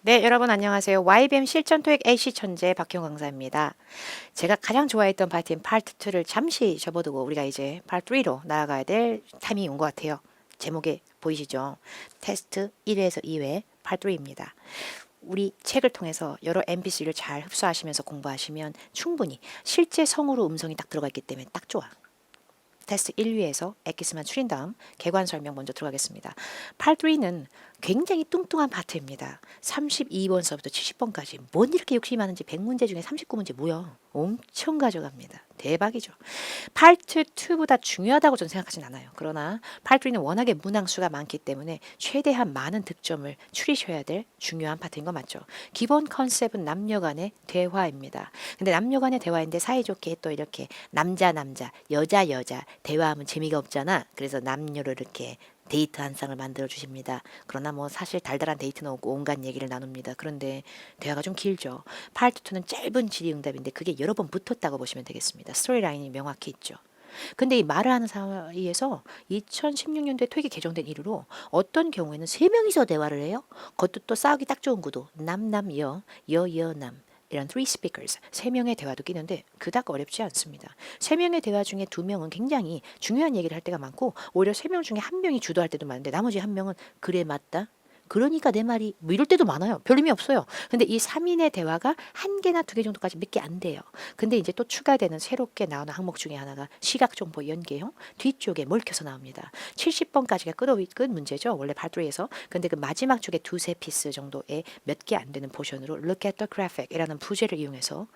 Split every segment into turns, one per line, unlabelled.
네, 여러분 안녕하세요. YBM 실전 토익 AC 천재 박형 강사입니다. 제가 가장 좋아했던 파트인 파트 2를 잠시 접어두고 우리가 이제 파트 3로 나아가야 될 타이밍이 온 것 같아요. 제목에 보이시죠? 테스트 1회에서 2회 파트 3입니다. 우리 책을 통해서 여러 MPC를 잘 흡수하시면서 공부하시면 충분히 실제 성우로 음성이 딱 들어가 있기 때문에 딱 좋아. 테스트 1위에서 엑기스만 추린 다음 개관 설명 먼저 들어가겠습니다. 파트 3는 굉장히 뚱뚱한 파트입니다. 32번서부터 70번까지 뭔 이렇게 욕심이 많은지 100문제 중에 39문제 뭐야? 엄청 가져갑니다. 대박이죠. 파트 2보다 중요하다고 저는 생각하진 않아요. 그러나 파트 3는 워낙에 문항수가 많기 때문에 최대한 많은 득점을 추리셔야 될 중요한 파트인 거 맞죠? 기본 컨셉은 남녀 간의 대화입니다. 근데 남녀 간의 대화인데 사이좋게 또 이렇게 남자 여자 대화하면 재미가 없잖아. 그래서 남녀를 이렇게 데이트 한 쌍을 만들어 주십니다. 그러나 뭐 사실 달달한 데이트는 없고 온갖 얘기를 나눕니다. 그런데 대화가 좀 길죠. 파트 2는 짧은 질의응답인데 그게 여러 번 붙었다고 보시면 되겠습니다. 스토리 라인이 명확히 있죠. 근데 이 말을 하는 사이에서 2016년도에 토익이 개정된 이후로 어떤 경우에는 세 명이서 대화를 해요. 그것도 또 싸우기 딱 좋은 구도. 여남. 이런 three speakers, 세 명의 대화도 끼는데 그닥 어렵지 않습니다. 세 명의 대화 중에 두 명은 굉장히 중요한 얘기를 할 때가 많고 오히려 세 명 중에 한 명이 주도할 때도 많은데 나머지 한 명은 그래 맞다. 그러니까 내 말이 뭐 이럴 때도 많아요. 별 의미 없어요. 근데 이 3인의 대화가 한 개나 두 개 정도까지 몇 개 안 돼요. 근데 이제 또 추가되는 새롭게 나오는 항목 중에 하나가 시각정보 연계형 뒤쪽에 몰켜서 나옵니다. 70번까지가 끝 문제죠. 원래 파트에서. 근데 그 마지막 쪽에 두세 피스 정도의 몇 개 안 되는 포션으로 Look at the graphic이라는 부제를 이용해서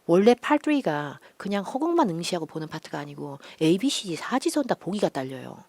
원래 팔3가 그냥 허공만 응시하고 보는 파트가 아니고 ABCD 사지선 다 보기가 딸려요.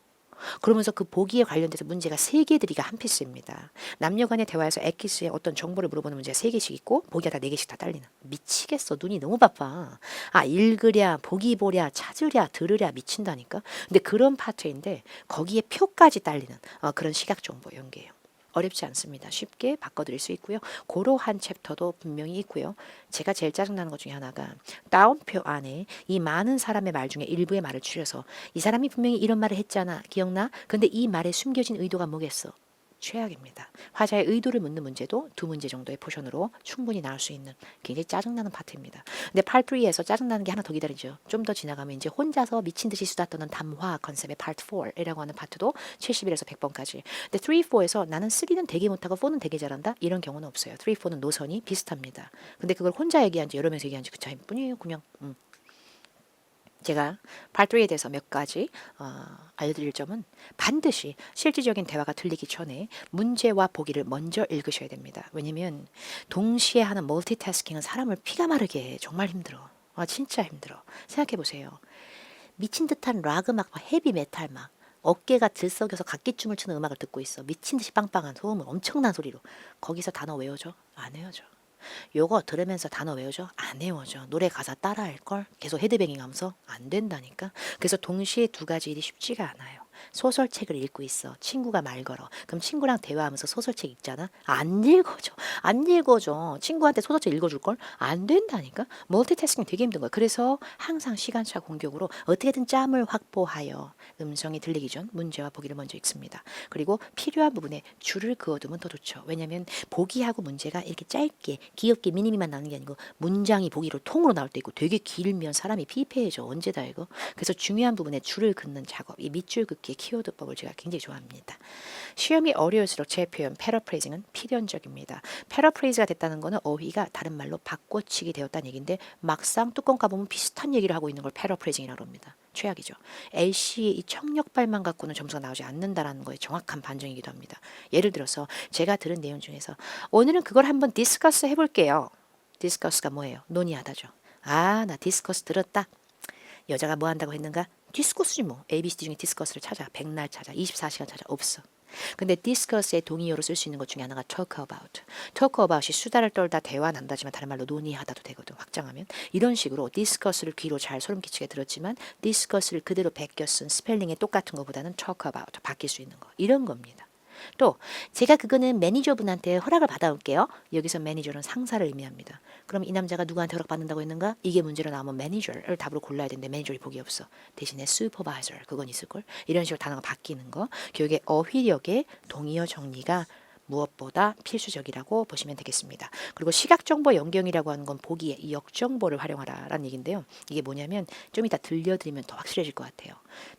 그러면서 그 보기에 관련돼서 문제가 세 개들이가 한 피스입니다. 남녀 간의 대화에서 엑기스의 어떤 정보를 물어보는 문제가 세 개씩 있고 보기가 다 네 개씩 다 딸리는. 미치겠어. 눈이 너무 바빠. 아, 읽으랴, 보기 보랴, 찾으랴, 들으랴 미친다니까. 근데 그런 파트인데 거기에 표까지 딸리는 그런 시각 정보 연계예요. 어렵지 않습니다. 쉽게 바꿔드릴 수 있고요. 그러한 챕터도 분명히 있고요. 제가 제일 짜증나는 것 중에 하나가 다운표 안에 이 많은 사람의 말 중에 일부의 말을 추려서 이 사람이 분명히 이런 말을 했잖아. 기억나? 근데 이 말에 숨겨진 의도가 뭐겠어? 최악입니다. 화자의 의도를 묻는 문제도 두 문제 정도의 포션으로 충분히 나올 수 있는 굉장히 짜증나는 파트입니다. 근데 파트 3에서 짜증나는 게 하나 더 기다리죠. 좀 더 지나가면 이제 혼자서 미친 듯이 수다 떠는 담화 컨셉의 파트 4이라고 하는 파트도 71에서 100번까지. 근데 3, 4에서 나는 3는 되게 못하고 4는 되게 잘한다? 이런 경우는 없어요. 3, 4는 노선이 비슷합니다. 근데 그걸 혼자 얘기한지 여러 명이서 얘기한지 그 차이뿐이에요. 그냥 제가 파트3에 대해서 몇 가지 알려드릴 점은 반드시 실질적인 대화가 들리기 전에 문제와 보기를 먼저 읽으셔야 됩니다. 왜냐면 동시에 하는 멀티태스킹은 사람을 피가 마르게 해. 정말 힘들어. 진짜 힘들어. 생각해 보세요. 미친 듯한 락 음악, 헤비 메탈 막 어깨가 들썩여서 각기춤을 추는 음악을 듣고 있어. 미친 듯이 빵빵한 소음을 엄청난 소리로. 거기서 단어 외워줘? 안 외워줘. 요거 들으면서 단어 외우죠? 안 외워져. 노래 가사 따라할걸? 계속 헤드뱅잉 하면서 안 된다니까. 그래서 동시에 두 가지 일이 쉽지가 않아요. 소설책을 읽고 있어. 친구가 말 걸어. 그럼 친구랑 대화하면서 소설책 읽잖아? 안 읽어줘. 안 읽어줘. 친구한테 소설책 읽어줄걸? 안 된다니까. 멀티태스킹 되게 힘든 거야. 그래서 항상 시간차 공격으로 어떻게든 짬을 확보하여 음성이 들리기 전 문제와 보기를 먼저 읽습니다. 그리고 필요한 부분에 줄을 그어두면 더 좋죠. 왜냐면 보기하고 문제가 이렇게 짧게 귀엽게 미니미만 나오는 게 아니고 문장이 보기로 통으로 나올 때 있고 되게 길면 사람이 피폐해져. 언제다 이거. 그래서 중요한 부분에 줄을 긋는 작업, 이 밑줄 긋기의 키워드법을 제가 굉장히 좋아합니다. 시험이 어려울수록 제 표현 패러프레이징은 필연적입니다. 패러프레이즈가 됐다는 거는 어휘가 다른 말로 바꿔치기 되었다는 얘기인데 막상 뚜껑 까보면 비슷한 얘기를 하고 있는 걸 패러프레이징이라고 합니다. 최악이죠. LC의 이 청력발만 갖고는 점수가 나오지 않는다라는 거에 정확한 반증이기도 합니다. 예를 들어서 제가 들은 내용 중에서 오늘은 그걸 한번 디스커스 해볼게요. 디스커스가 뭐예요? 논의하다죠. 아, 나 디스커스 들었다. 여자가 뭐 한다고 했는가? 디스커스지 뭐. ABCD 중에 디스커스를 찾아. 백날 찾아. 24시간 찾아. 없어. 근데 디스커스의 동의어로 쓸 수 있는 것 중에 하나가 talk about. talk about이 수다를 떨다 대화 난다지만 다른 말로 논의하다도 되거든. 확장하면 이런 식으로 디스커스를 귀로 잘 소름 끼치게 들었지만 디스커스를 그대로 베껴 쓴 스펠링이 똑같은 것보다는 talk about 바뀔 수 있는 거. 이런 겁니다. 또 제가 그거는 매니저분한테 허락을 받아올게요. 여기서 매니저는 상사를 의미합니다. 그럼 이 남자가 누구한테 허락받는다고 했는가? 이게 문제로 나오면 매니저를 답으로 골라야 되는데 매니저이 복이 없어. 대신에 슈퍼바이저 그건 있을걸? 이런 식으로 단어가 바뀌는 거. 교육의 어휘력의 동의어 정리가 무엇보다 필수적이라고 보시면 되겠습니다. 그리고 시각정보 연경이라고 하는 건 보기에 이 역정보를 활용하라라는 얘기인데요. 이게 뭐냐면 좀 이따 들려드리면 더 확실해질 것 같아요.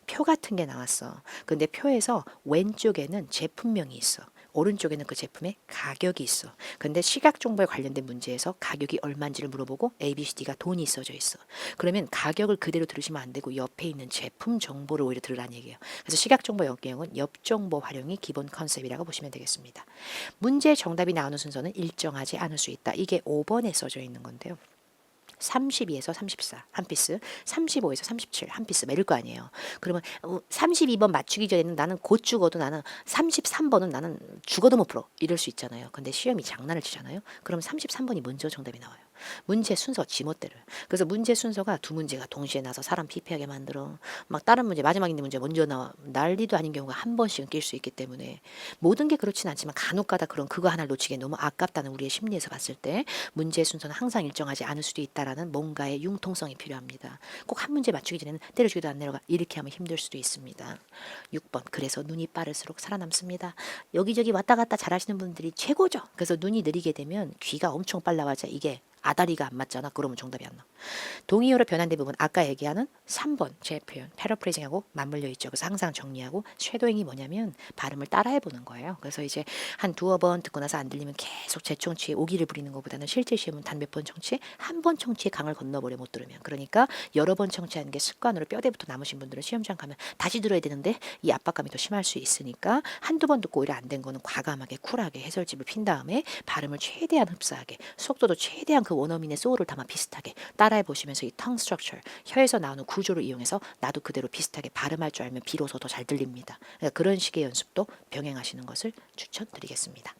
표 같은 게 나왔어. 근데 표에서 왼쪽에는 제품명이 있어. 오른쪽에는 그 제품의 가격이 있어. 근데 시각 정보에 관련된 문제에서 가격이 얼마인지를 물어보고 ABCD가 돈이 써져 있어. 그러면 가격을 그대로 들으시면 안 되고 옆에 있는 제품 정보를 오히려 들으라는 얘기예요. 그래서 시각 정보 역경은 옆 정보 활용이 기본 컨셉이라고 보시면 되겠습니다. 문제 정답이 나오는 순서는 일정하지 않을 수 있다. 이게 5번에 써져 있는 건데요. 32에서 34 한 피스, 35에서 37 한 피스 이럴 거 아니에요. 그러면 32번 맞추기 전에는 나는 곧 죽어도 나는 33번은 나는 죽어도 못 풀어 이럴 수 있잖아요. 근데 시험이 장난을 치잖아요. 그럼 33번이 먼저 정답이 나와요. 문제 순서 지멋대로. 그래서 문제 순서가 두 문제가 동시에 나서 사람 피폐하게 만들어. 막 다른 문제 마지막 있는 문제 먼저 나와. 난리도 아닌 경우가 한 번씩은 낄 수 있기 때문에 모든 게 그렇진 않지만 간혹가다 그런 그거 하나를 놓치기 너무 아깝다는 우리의 심리에서 봤을 때 문제 순서는 항상 일정하지 않을 수도 있다라는 뭔가의 융통성이 필요합니다. 꼭 한 문제 맞추기 전에는 때려주기도 안 내려가 이렇게 하면 힘들 수도 있습니다. 6번 그래서 눈이 빠를수록 살아남습니다. 여기저기 왔다 갔다 잘하시는 분들이 최고죠. 그래서 눈이 느리게 되면 귀가 엄청 빨라와자 이게 아다리가 안 맞잖아. 그러면 정답이 안 나와. 동의어로 변환된 부분 아까 얘기하는 3번 제 표현 패러프레이징하고 맞물려 있죠. 그래서 항상 정리하고 쉐도잉이 뭐냐면 발음을 따라해 보는 거예요. 그래서 이제 한 두어 번 듣고 나서 안 들리면 계속 재청취에 오기를 부리는 것보다는 실제 시험은 단 몇 번 청취 한 번 청취에 강을 건너버려 못 들으면 그러니까 여러 번 청취하는 게 습관으로 뼈대부터 남으신 분들은 시험장 가면 다시 들어야 되는데 이 압박감이 더 심할 수 있으니까 한두 번 듣고 오히려 안 된 거는 과감하게 쿨하게 해설집을 핀 다음에 발음을 최대한 흡사하게 속도도 최대한 그 원어민의 소울을 담아 비슷하게 따라해 보시면서 이 tongue structure 혀에서 나오는 구조를 이용해서 나도 그대로 비슷하게 발음할 줄 알면 비로소 더 잘 들립니다. 그러니까 그런 식의 연습도 병행하시는 것을 추천드리겠습니다.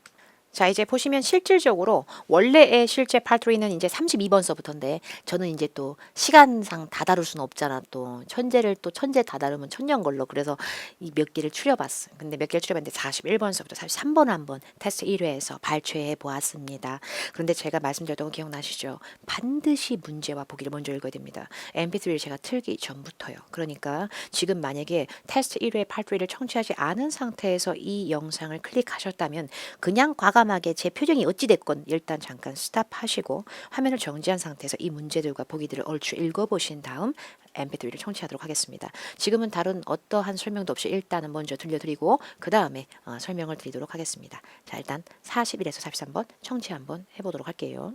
자, 이제 보시면 실질적으로 원래의 실제 팔3는 이제 32번서부터인데 저는 이제 또 시간상 다 다룰 수는 없잖아. 또 천재를 또 천재 다 다루면 천년 걸러. 그래서 이 몇 개를 추려봤어. 근데 몇 개를 추려봤는데 41번서부터 43번 한번 테스트 1회에서 발췌해 보았습니다. 그런데 제가 말씀드렸던 거 기억나시죠? 반드시 문제와 보기를 먼저 읽어야 됩니다. MP3를 제가 틀기 전부터요. 그러니까 지금 만약에 테스트 1회 팔3를 청취하지 않은 상태에서 이 영상을 클릭하셨다면 그냥 과감하게 제 표정이 어찌됐건 일단 잠깐 스탑하시고 화면을 정지한 상태에서 이 문제들과 보기들을 얼추 읽어보신 다음 MP3를 청취하도록 하겠습니다. 지금은 다른 어떠한 설명도 없이 일단은 먼저 들려드리고 그 다음에 설명을 드리도록 하겠습니다. 자, 일단 41에서 43번 청취 한번 해보도록 할게요.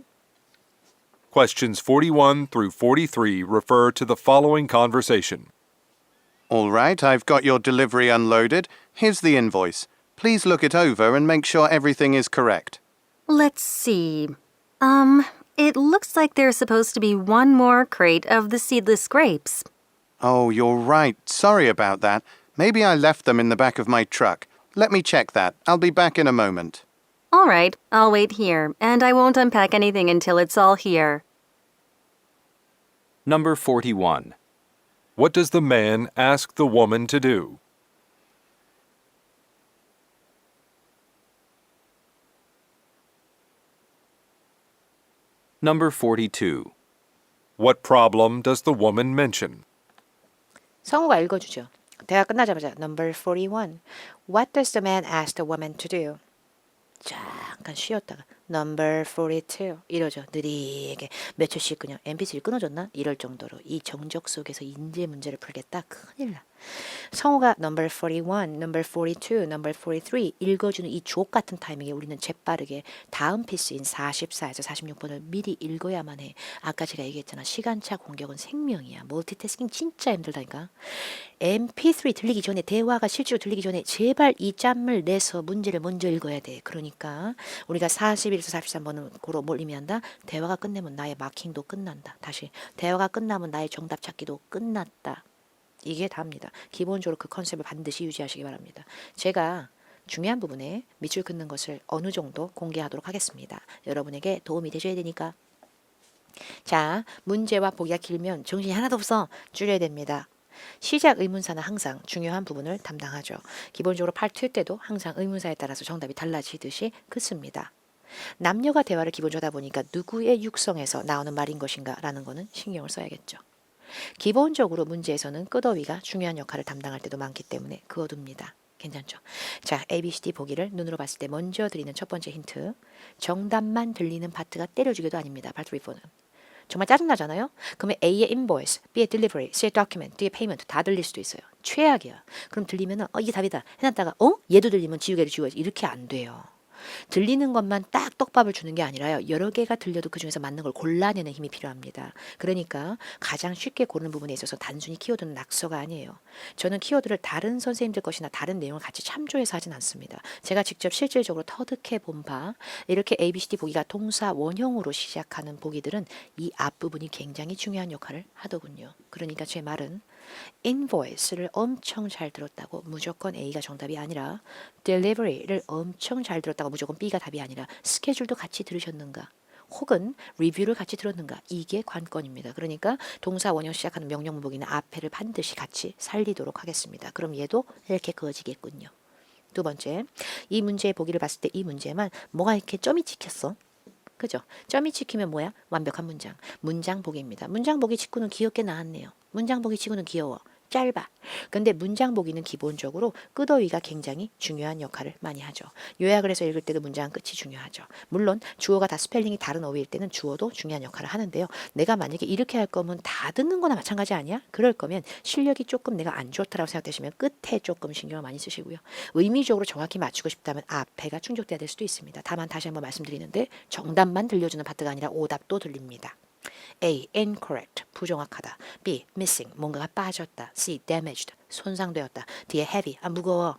Questions 41 through 43 refer to the following conversation.
All right, I've got your delivery unloaded. Here's the invoice. Please look it over and make sure everything is correct.
Let's see. It looks like there's supposed to be one more crate of the seedless grapes.
Oh, you're right. Sorry about that. Maybe I left them in the back of my truck. Let me check that. I'll be back in a moment.
All right, I'll wait here, and I won't unpack anything until it's all here.
Number 41. What does the man ask the woman to do? Number 42. What problem does the woman mention?
성우가 읽어주죠. 대화 끝나자마자 Number 41. What does the man ask the woman to do? 잠깐 쉬었다가 Number 42 이러죠. 느리게 몇 초씩 그냥 MP3 끊어졌나? 이럴 정도로 이 정적 속에서 인재 문제를 풀겠다. 큰일 나. 성우가 Number 41, Number 42, Number 43 읽어주는 이 주옥 같은 타이밍에 우리는 재빠르게 다음 피스인 44에서 46번을 미리 읽어야만 해. 아까 제가 얘기했잖아. 시간차 공격은 생명이야. 멀티태스킹 진짜 힘들다니까. MP3 들리기 전에 대화가 실제로 들리기 전에 제발 이 짬을 내서 문제를 먼저 읽어야 돼. 그러니까 우리가 41에서 43번은 고로 뭘 의미한다? 대화가 끝내면 나의 마킹도 끝난다. 다시 대화가 끝나면 나의 정답 찾기도 끝났다. 이게 답니다. 기본적으로 그 컨셉을 반드시 유지하시기 바랍니다. 제가 중요한 부분에 밑줄 긋는 것을 어느 정도 공개하도록 하겠습니다. 여러분에게 도움이 되셔야 되니까. 자, 문제와 보기가 길면 정신이 하나도 없어. 줄여야 됩니다. 시작 의문사는 항상 중요한 부분을 담당하죠. 기본적으로 파트 2 때도 항상 의문사에 따라서 정답이 달라지듯이 그렇습니다. 남녀가 대화를 기본적으로 하다 보니까 누구의 육성에서 나오는 말인 것인가 라는 거는 신경을 써야겠죠. 기본적으로 문제에서는 끄더위가 중요한 역할을 담당할 때도 많기 때문에 그어둡니다. 괜찮죠? 자, ABCD 보기를 눈으로 봤을 때 먼저 드리는 첫 번째 힌트. 정답만 들리는 파트가 때려주기도 아닙니다. 파트 3, 4는. 정말 짜증나잖아요? 그러면 A의 invoice, B의 delivery, C의 document, D의 payment 다 들릴 수도 있어요. 최악이야. 그럼 들리면은 이게 답이다 해놨다가 얘도 들리면 지우개를 지워야지. 이렇게 안 돼요. 들리는 것만 딱 떡밥을 주는 게 아니라요. 여러 개가 들려도 그중에서 맞는 걸 골라내는 힘이 필요합니다. 그러니까 가장 쉽게 고르는 부분에 있어서 단순히 키워드는 낙서가 아니에요. 저는 키워드를 다른 선생님들 것이나 다른 내용을 같이 참조해서 하진 않습니다. 제가 직접 실질적으로 터득해 본 바 이렇게 ABCD 보기가 동사 원형으로 시작하는 보기들은 이 앞부분이 굉장히 중요한 역할을 하더군요. 그러니까 제 말은 invoice를 엄청 잘 들었다고 무조건 A가 정답이 아니라 delivery를 엄청 잘 들었다고 무조건 B가 답이 아니라 스케줄도 같이 들으셨는가 혹은 리뷰를 같이 들었는가 이게 관건입니다. 그러니까 동사 원형 시작하는 명령 문복이나 앞에를 반드시 같이 살리도록 하겠습니다. 그럼 얘도 이렇게 그어지겠군요. 두 번째, 이 문제의 보기를 봤을 때 이 문제만 뭐가 이렇게 점이 찍혔어? 그죠? 점이 찍히면 뭐야? 완벽한 문장. 문장 보기입니다. 문장 보기 직구는 귀엽게 나왔네요. 문장 보기 치고는 귀여워. 짧아. 근데 문장 보기는 기본적으로 끄더위가 굉장히 중요한 역할을 많이 하죠. 요약을 해서 읽을 때도 문장 끝이 중요하죠. 물론 주어가 다 스펠링이 다른 어휘일 때는 주어도 중요한 역할을 하는데요. 내가 만약에 이렇게 할 거면 다 듣는 거나 마찬가지 아니야? 그럴 거면 실력이 조금 내가 안 좋다라고 생각되시면 끝에 조금 신경을 많이 쓰시고요. 의미적으로 정확히 맞추고 싶다면 앞에가 충족돼야 될 수도 있습니다. 다만 다시 한번 말씀드리는데 정답만 들려주는 파트가 아니라 오답도 들립니다. A. Incorrect. 부정확하다. B. Missing. 뭔가가 빠졌다. C. Damaged. 손상되었다. D에 heavy. 무거워.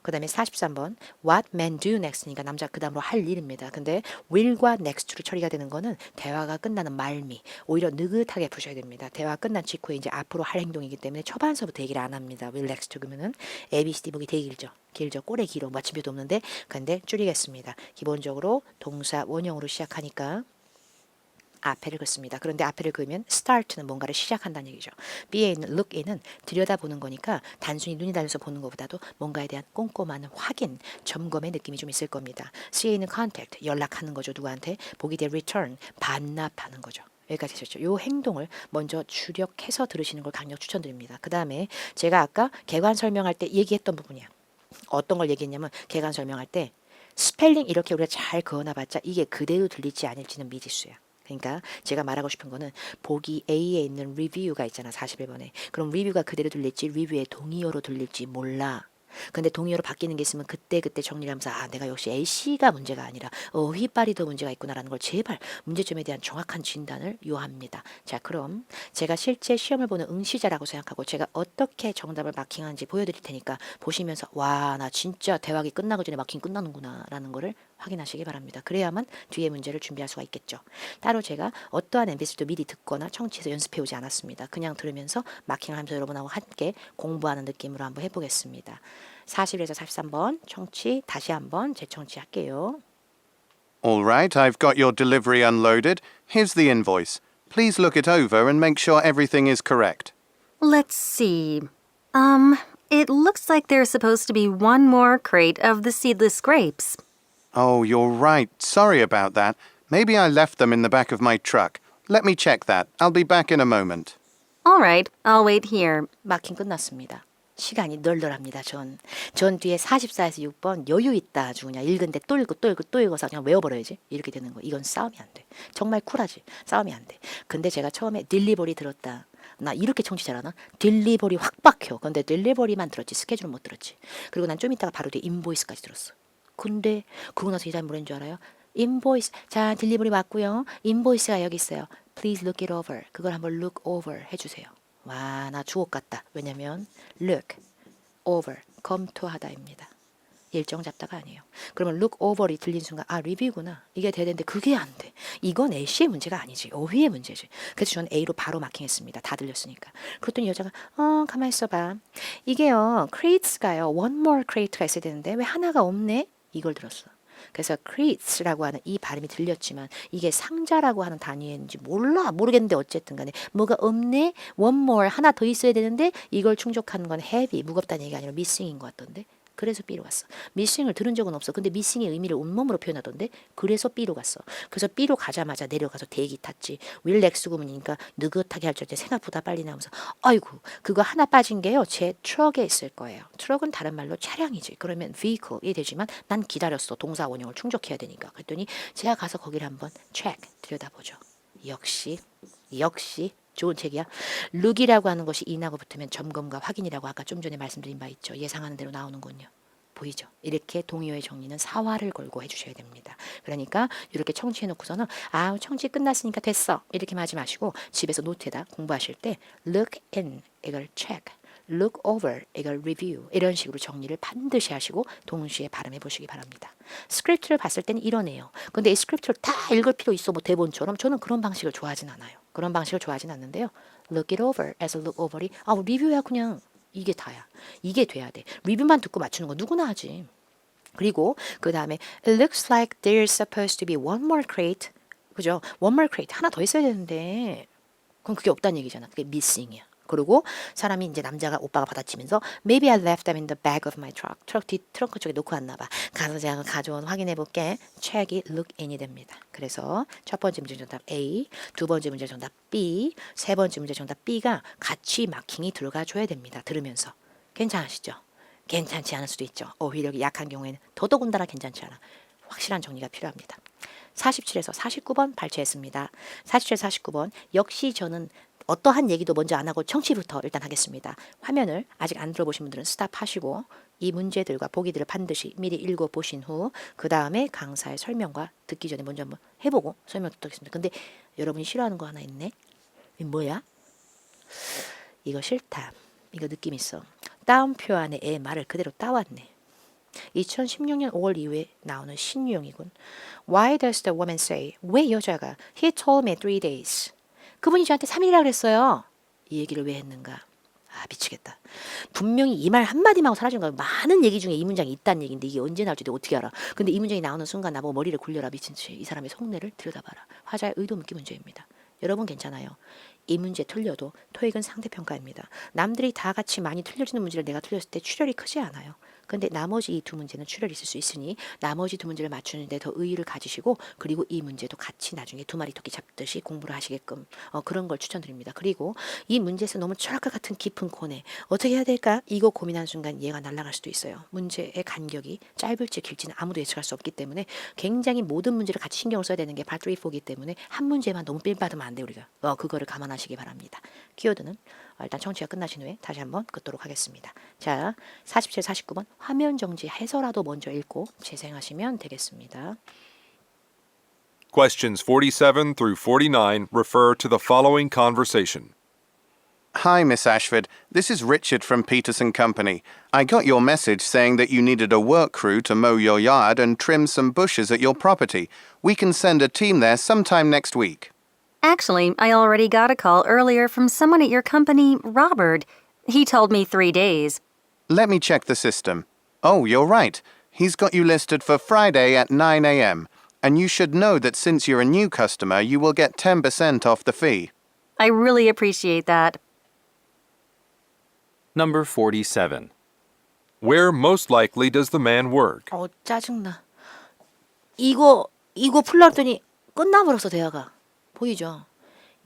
그 다음에 43번 What men do next니까 남자 그 다음으로 할 일입니다. 근데 will과 next로 처리가 되는 거는 대화가 끝나는 말미 오히려 느긋하게 푸셔야 됩니다. 대화 끝난 직후에 이제 앞으로 할 행동이기 때문에 초반서부터 얘기를 안 합니다. will next 그러면은 ABCD 보기 되게 길죠. 꼬레 길어. 마침표도 없는데 근데 줄이겠습니다. 기본적으로 동사 원형으로 시작하니까 앞에를 긋습니다. 그런데 앞에를 그으면 start는 뭔가를 시작한다는 얘기죠. B에 있는 look인은 들여다보는 거니까 단순히 눈이 달려서 보는 것보다도 뭔가에 대한 꼼꼼한 확인, 점검의 느낌이 좀 있을 겁니다. C에 있는 contact, 연락하는 거죠. 누구한테? 보기 대 return, 반납하는 거죠. 여기까지 하셨죠. 이 행동을 먼저 주력해서 들으시는 걸 강력 추천드립니다. 그 다음에 제가 아까 개관 설명할 때 얘기했던 부분이야. 어떤 걸 얘기했냐면 개관 설명할 때 스펠링 이렇게 우리가 잘 그어놔봤자 이게 그대로 들릴지 아닐지는 미지수야. 그러니까 제가 말하고 싶은 거는 보기 A에 있는 리뷰가 있잖아. 41번에. 그럼 리뷰가 그대로 들릴지 리뷰의 동의어로 들릴지 몰라. 근데 동의어로 바뀌는 게 있으면 그때 정리를 하면서 내가 역시 A씨가 문제가 아니라 어휘빨이 더 문제가 있구나라는 걸 제발 문제점에 대한 정확한 진단을 요합니다. 자, 그럼 제가 실제 시험을 보는 응시자라고 생각하고 제가 어떻게 정답을 마킹하는지 보여드릴 테니까 보시면서 와, 나 진짜 대화기 끝나기 전에 마킹 끝나는구나 라는 거를 확인하시기 바랍니다. 그래야만 뒤에 문제를 준비할 수가 있겠죠. 따로 제가 어떠한 MBC도 미리 듣거나 청취해서 연습해 오지 않았습니다. 그냥 들으면서 마킹을 하면서 여러분하고 함께 공부하는 느낌으로 한번 해보겠습니다. 41에서 43번 청취 다시 한번 재청취할게요.
All right, I've got your delivery unloaded. Here's the invoice. Please look it over and make sure everything is correct.
Let's see. It looks like there's supposed to be one more crate of the seedless grapes.
Oh, you're right. Sorry about that. Maybe I left them in the back of my truck. Let me check that. I'll be back in a moment.
All right, I'll wait here.
마킹 끝났습니다. 시간이 널널합니다. 전 뒤에 44에서 6번 여유 있다 아주 그냥 읽은데 또 읽고 또 읽어서 그냥 외워버려야지. 이렇게 되는 거. 이건 싸움이 안 돼. 정말 쿨하지. 싸움이 안 돼. 근데 제가 처음에 딜리버리 들었다. 나 이렇게 청취 잘하나? 딜리버리 확 박혀. 근데 딜리버리만 들었지 스케줄은 못 들었지. 그리고 난 좀 이따가 바로 뒤에 인보이스까지 들었어. 근데 그러고 나서 이 사람이 뭐라는 줄 알아요? 인보이스. 자, 딜리버리 맞고요. 인보이스가 여기 있어요. Please look it over. 그걸 한번 look over 해주세요. 와, 나 주옥 같다. 왜냐면 look over 검토하다입니다. 일정 잡다가 아니에요. 그러면 look over이 들린 순간 리뷰구나. 이게 돼야 되는데 그게 안 돼. 이건 A씨의 문제가 아니지. 어휘의 문제지. 그래서 저는 A로 바로 마킹했습니다. 다 들렸으니까. 그랬더니 여자가 가만히 있어봐. 이게요. crates가요. one more crate가 있어야 되는데 왜 하나가 없네? 이걸 들었어. 그래서 crates라고 하는 이 발음이 들렸지만 이게 상자라고 하는 단위인지 모르겠는데 어쨌든 간에 뭐가 없네? one more 하나 더 있어야 되는데 이걸 충족하는 건 heavy 무겁다는 얘기가 아니라 missing인 것 같던데 그래서 B로 갔어. missing을 들은 적은 없어. 근데 missing의 의미를 온몸으로 표현하던데 그래서 B로 갔어. 그래서 B로 가자마자 내려가서 대기 탔지. will next 구문이니까 느긋하게 할 줄 알았지. 생각보다 빨리 나오면서 아이고 그거 하나 빠진 게요. 제 트럭에 있을 거예요. 트럭은 다른 말로 차량이지. 그러면 vehicle이 되지만 난 기다렸어. 동사 원형을 충족해야 되니까. 그랬더니 제가 가서 거기를 한번 check 들여다보죠. 역시 좋은 책이야. look이라고 하는 것이 in하고 붙으면 점검과 확인이라고 아까 좀 전에 말씀드린 바 있죠. 예상하는 대로 나오는군요. 보이죠? 이렇게 동의어의 정리는 사활을 걸고 해주셔야 됩니다. 그러니까 이렇게 청취해놓고서는 아 청취 끝났으니까 됐어 이렇게만 하지 마시고 집에서 노트에다 공부하실 때 look in 이걸 check, look over 이걸 review 이런 식으로 정리를 반드시 하시고 동시에 발음해 보시기 바랍니다. 스크립트를 봤을 때는 이러네요. 근데 이 스크립트를 다 읽을 필요 있어 뭐 대본처럼 저는 그런 방식을 좋아하진 않아요. 그런 방식을 좋아하진 않는데요. look it over as look over이 리뷰야 그냥 이게 다야. 이게 돼야 돼. 리뷰만 듣고 맞추는 거 누구나 하지. 그리고 그 다음에 it looks like there's supposed to be one more crate. 그죠? one more crate 하나 더 있어야 되는데 그럼 그게 없다는 얘기잖아. 그게 missing이야. 그리고 사람이 이제 남자가 오빠가 받아치면서 maybe I left them in the back of my truck. 트렁크 쪽에 놓고 왔나 봐. 가서 제가 가져온 확인해 볼게. check이 look in이 됩니다. 그래서 첫 번째 문제 정답 A, 두 번째 문제 정답 B, 세 번째 문제 정답 B가 같이 마킹이 들어가 줘야 됩니다. 들으면서. 괜찮으시죠? 괜찮지 않을 수도 있죠. 어휘력이 약한 경우에는 더더군다나 괜찮지 않아. 확실한 정리가 필요합니다. 47에서 49번 발췌했습니다. 47에서 49번 역시 저는 어떠한 얘기도 먼저 안 하고 청취부터 일단 하겠습니다. 화면을 아직 안 들어보신 분들은 스탑하시고 이 문제들과 보기들을 반드시 미리 읽어보신 후 그 다음에 강사의 설명과 듣기 전에 먼저 한번 해보고 설명 듣겠습니다. 근데 여러분이 싫어하는 거 하나 있네. 이게 뭐야? 이거 싫다. 이거 느낌 있어. 따옴표 안에 애 말을 그대로 따왔네. 2016년 5월 이후에 나오는 신유형이군. Why does the woman say? 왜 여자가 He told me 3 days. 그분이 저한테 3일이라 그랬어요. 이 얘기를 왜 했는가? 아 미치겠다. 분명히 이 말 한마디만 하고 사라진 거야. 많은 얘기 중에 이 문장이 있다는 얘기인데 이게 언제 나올지 내가 어떻게 알아. 근데 이 문장이 나오는 순간 나보고 머리를 굴려라 미친 듯이 이 사람의 속내를 들여다봐라. 화자의 의도 묻기 문제입니다. 여러분 괜찮아요. 이 문제 틀려도 토익은 상대평가입니다. 남들이 다 같이 많이 틀려지는 문제를 내가 틀렸을 때 출혈이 크지 않아요. 근데 나머지 이 두 문제는 출혈이 있을 수 있으니 나머지 두 문제를 맞추는데 더 의의를 가지시고 그리고 이 문제도 같이 나중에 두 마리 토끼 잡듯이 공부를 하시게끔 그런 걸 추천드립니다. 그리고 이 문제에서 너무 철학과 같은 깊은 코너 어떻게 해야 될까? 이거 고민하는 순간 얘가 날아갈 수도 있어요. 문제의 간격이 짧을지 길지는 아무도 예측할 수 없기 때문에 굉장히 모든 문제를 같이 신경을 써야 되는 게 part 3, 4기 때문에 한 문제만 너무 삘받으면 안 돼 우리가. 그거를 감안하시기 바랍니다. 키워드는 일단 청취가 끝나신 후에 다시 한번 긋도록 하겠습니다. 자, 47, 49번 화면 정지해서라도 먼저 읽고 재생하시면 되겠습니다.
Questions 47 through 49 refer to the following conversation.
Hi, Miss Ashford. This is Richard from Peterson Company. I got your message saying that you needed a work crew to mow your yard and trim some bushes at your property. We can send a team there sometime next week.
Actually, I already got a call earlier from someone at your company, Robert. He told me 3 days.
Let me check the system. Oh, you're right. He's got you listed for Friday at 9 a.m. And you should know that since you're a new customer, you will get 10% off the fee.
I really appreciate that.
Number 47.
Where most likely does the man work?
짜증나. 이거 풀려 했더니 끝나버렸어 대화가. 보이죠?